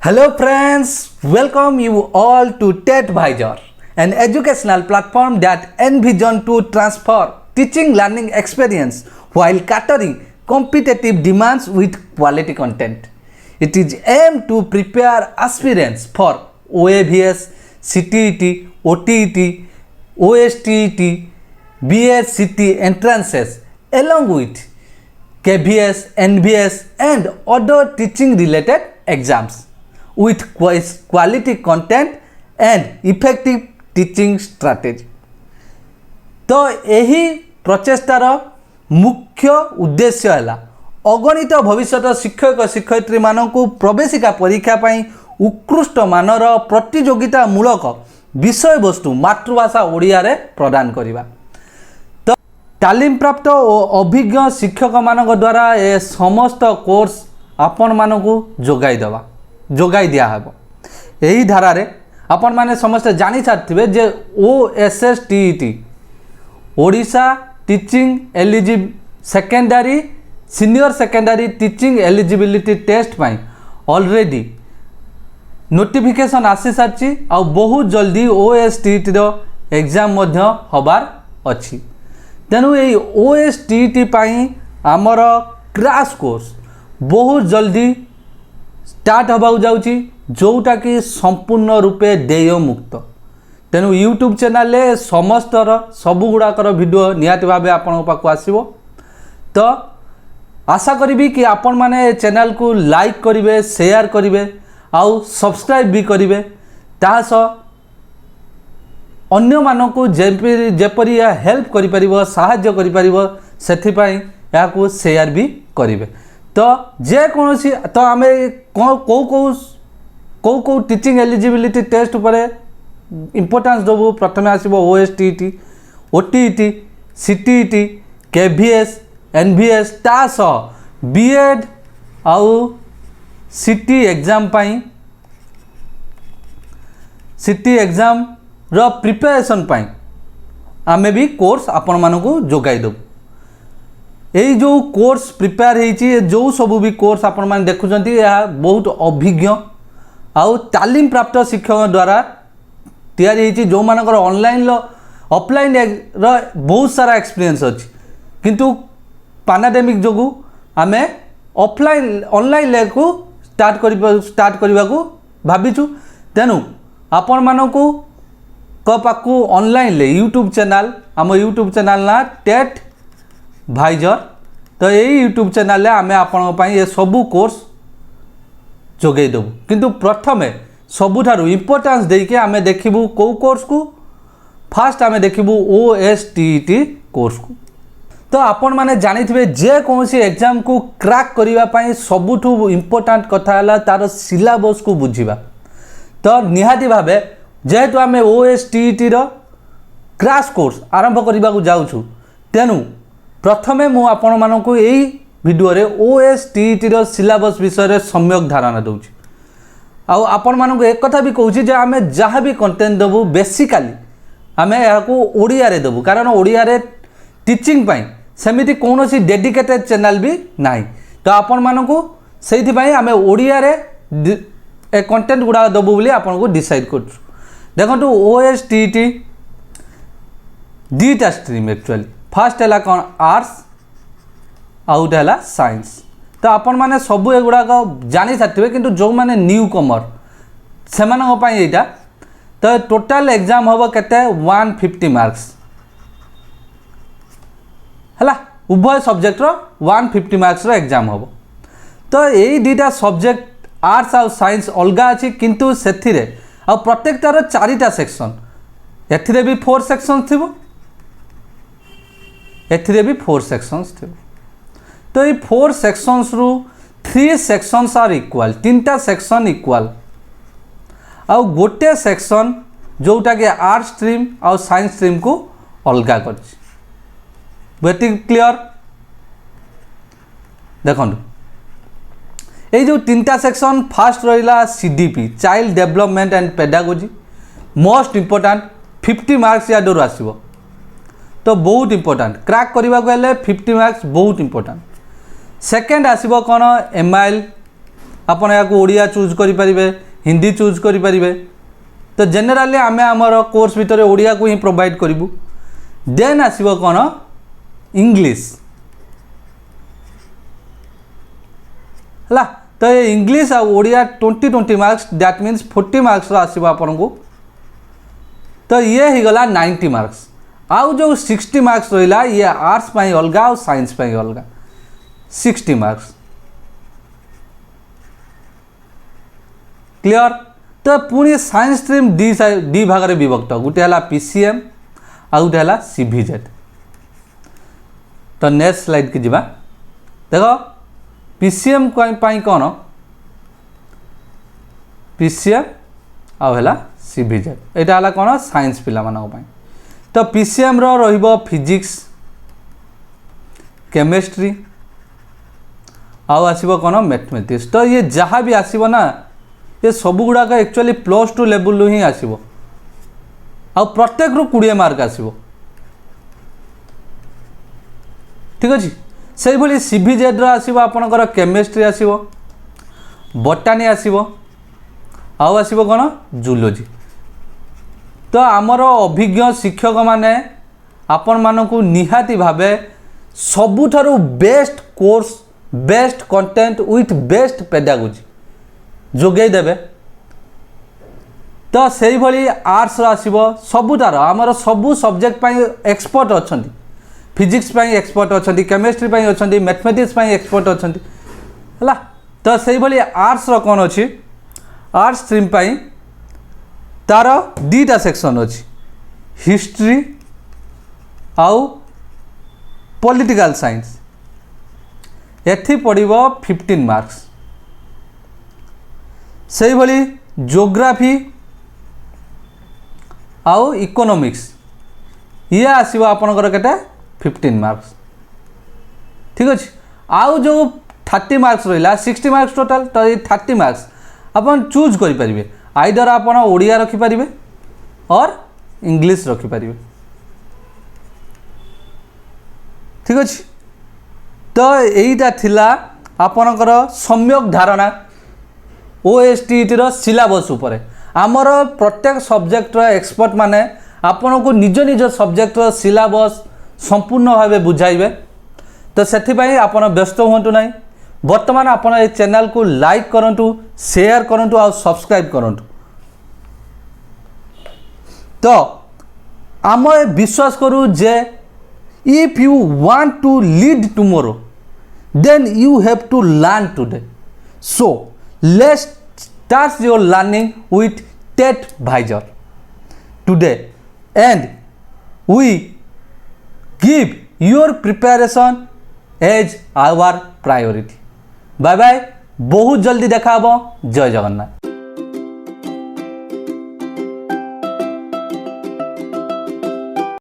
Hello friends, welcome you all to TEDvisor, an educational platform that envisions to transfer teaching learning experience while catering competitive demands with quality content. It is aimed to prepare aspirants for OAVS, CTET, OTET, OSTET, BSCT entrances along with KVS, NVS and other teaching related exams with quality content and effective teaching strategy. तो यही प्रचेष्टार मुख्य उद्देश्य है अगणित भविष्य शिक्षक शिक्षयित्री मानू प्रवेशिका परीक्षा पाई उत्कृष्ट मानर प्रतियोगिता मूलक विषय वस्तु मातृभाषा ओडिया रे प्रदान करवा। तो तालीम प्राप्त और अभिज्ञ शिक्षक मानक द्वारा ए समस्त कोर्स आपण मानकू जोगाई दियाहब। यही धारा रे आपण माने समस्त जानी सारिथिबे जे OSSTET Odisha teaching secondary senior secondary teaching eligibility test पाई ऑलरेडी नोटिफिकेशन आसी सारी आ बहुत जल्दी OSTET रो एग्जाम मध्य हबार अछि। तेणु ये OSTET पाई आमर क्रैश कोर्स बहुत जल्दी स्टार्ट हबाउ जाउची जोटा कि संपूर्ण रूपे देय मुक्त। तेणु यूट्यूब चैनल ले समस्तर सबु गुड़ाकर वीडियो निहाती भावे आपण पाखु आसीबो। तो आशा करी कि आपण माने चैनल को लाइक करिवे, शेयर करिवे आउ सब्सक्राइब भी करिवे। तास अन्य मानकु जेपरी हेल्प करि परिबो, सहाय्य करि परिबो, सेथि पई याकु शेयर भी करिवे। तो जे कोनोसी तो आमे को टीचिंग एलिजिबिलिटी टेस्ट उपरे इंपोर्टेंस देबो। प्रथम आसीबो OSTET, OTET, CTET, KVS, NVS तास बीएड आउ सिटी एग्जाम पाई सिटी एग्जाम रो प्रिपरेशन पाई आमे भी कोर्स आपण मानकू जोगाई देबो। यही जो कोर्स प्रिपेयर होती जो सब भी कोर्स आपण माने देखुचंती यह बहुत अभिज्ञ आउ तालीम प्राप्त शिक्षक द्वारा तैयारी होती जो मानकर ऑनलाइन ऑफलाइन रो बहुत सारा एक्सपीरियंस अच्छी किंतु पैंडेमिक जो आमे ऑफलाइन ऑनलाइन ले को स्टार्ट करने को भाविचु। तेणु आपण मानकू पाखु ऑनलाइन ले यूट्यूब चैनल आम यूट्यूब चैनल ना TEDvisor। तो यही यूट्यूब चैनल आमे आपण पई ये सबू कोर्स जोगै देबु किंतु प्रथमे सबुठारु इंपोर्टेंस देके आमे देखिबु को कोर्स को फास्ट आमे देखिबु OSTET कोर्स को। तो आपण माने जानिथिबे जे कोनसी एग्जाम को क्रैक करिवा पई सबुठु इंपोर्टेंट कथा हला तार सिलेबस को बुझिबा। तो निहाती भाबे जेहेतु आमे OSTET रो क्रैश कोर्स आरंभ करिबा को जाउछु तेनु प्रथमे मु आपण मानकू एई वीडियो रे OSTET रो सिलेबस विषय रे सम्यक धारणा दउछि। आउ आपण मानकू एक कथा भी कहूछि जे आमे जहाँ भी कंटेंट देबु बेसिकली आमे याकू ओडिया रे देबु कारण ओडिया रे टीचिंग पाई सेमिति कोनोसी डेडिकेटेड चैनल भी नाही। तो आपण मानकू सेहि पई आमे ओडिया रे ए कंटेंट गुडा देबु बोली आपण को डिसाइड करछु। देखंतु OSTET दीटा स्ट्रीम एक्चुअली फास्ट है कौन आर्ट्स आउट है साइंस। तो आपण माने सबू एगुड़ा जानी सारे किंतु जो माने न्यू कमर से यहाँ तो टोटाल एग्जाम हम केते 150 मार्क्स है उभय सब्जेक्ट रो 150 मार्क्स रो एग्जाम हम। तो यही दुटा सब्जेक्ट आर्ट्स आउ साइंस अलग अच्छी किंतु से आ प्रत्येकटार 4टा सेक्शन एथिरे भी 4 सेक्शन थी एथिरे भी 4 सेक्शंस थे। तो ये 4 सेक्शंस रु 3 सेक्शंस आर इक्वल 3टा सेक्शन इक्वल आउ गोटे सेक्शन जोटा कि आर्ट स्ट्रीम आउ साइंस स्ट्रीम को अलगा कर क्लियर। देखो ये जो 3टा सेक्शन फास्ट रहा CDP child development and pedagogy most important 50 marks या डर आसो। तो बहुत इंपोर्टेंट क्रैक करने को 50 मार्क्स बहुत इंपोर्टेंट। सेकेंड आसब कौन MIL आपण या ओडिया चूज करि परिबे, हिंदी चूज करि परिबे। तो जनरली आमे हमर कोर्स भितर ओडिया को ही प्रोवाइड करिवु। देन आसीबो कोन इंग्लिश हला। तो ये इंग्लिश आ Odia 20 marks, that means 40 marks आसीबो आपन को। तो ये ही गला 90 मार्क्स। आउ जो 60 मार्क्स रहिला ये आर्ट्स पाई अलगा और साइंस पाई अलगा 60 मार्क्स। क्लियर। तो पुणी साइंस स्ट्रीम डी भाग में विभक्त, गोटे है पीसीएम आ गोटे है सीभीजेड। तो नेक्स्ट स्लाइड की जीवा। देख पीसीएम पाई कौन पीसीएम आउ है सीभीजेड, यहाँ है कौन साइंस पिला मानक पाई। तो पीसीएम रो फिजिक्स, केमिस्ट्री आउ आसीबो कौन मैथमेटिक्स। तो ये जहाँ भी आसीबो ना ये सब गुड़ाक एक्चुअली +2 लेवल ही आसीबो। आ प्रत्येक रु 20 मार्क आसीबो। ठीक अच्छे। से भली सीभीजेड आसीबो आपनकर केमिस्ट्री आसीबो, बोटानी आसीबो, आउ आसीबो कौन जूलॉजी। तो आमर अभिज्ञ शिक्षक माने आपण मानकु निहाती भावे सबुठारु best course, best content with best pedagogy जोगे देबे। तो से भली आर्ट्स आसीबो सबुटार आमर सबु सब्जेक्ट पाई एक्सपर्ट अछंती। फिजिक्स पाई एक्सपर्ट अछंती, केमिस्ट्री पाई अछंती, मैथमेटिक्स पाई एक्सपर्ट अछंती हला। तो से भली आर्ट्स रो कोन अछि, आर्ट्स स्ट्रीम पाई तार दीटा सेक्शन अछि, हिस्ट्री आउ पॉलिटिकल साइंस। एथि पड़िबो 15 मार्क्स। से भली ज्योग्राफी आउ इकोनॉमिक्स ये आसीबो आपनकर केटा 15 मार्क्स। ठीक अच्छे। आउ जो 30 मार्क्स रहा 60 मार्क्स टोटाल। तो ये 30 मार्क्स अपन चूज करि परिबे, आइदर आपन ओडिया रखि परिबे और इंग्लिश रखि परिबे। ठीक अच्छे। तो यहीटा थिला आपनकर सम्यक धारणा ओएसटीटी रो सिलेबस उपरे। आमर प्रत्येक सब्जेक्ट रो एक्सपर्ट माने आपन को निज निज सब्जेक्ट रो सिलेबस संपूर्ण भावे बुझाइबे। तो सेथिपाई आपन व्यस्त होंतु नाही। वर्तमान आपन ए चैनल को लाइक करंतु, शेयर करंतु और सब्सक्राइब करंतु। तो आम विश्वास करू जे if you want to lead tomorrow then you have to learn today. So let's start your learning with TET Visor today and we give your preparation as our priority. Bye bye। बहुत जल्दी देखा। जय जगन्नाथ।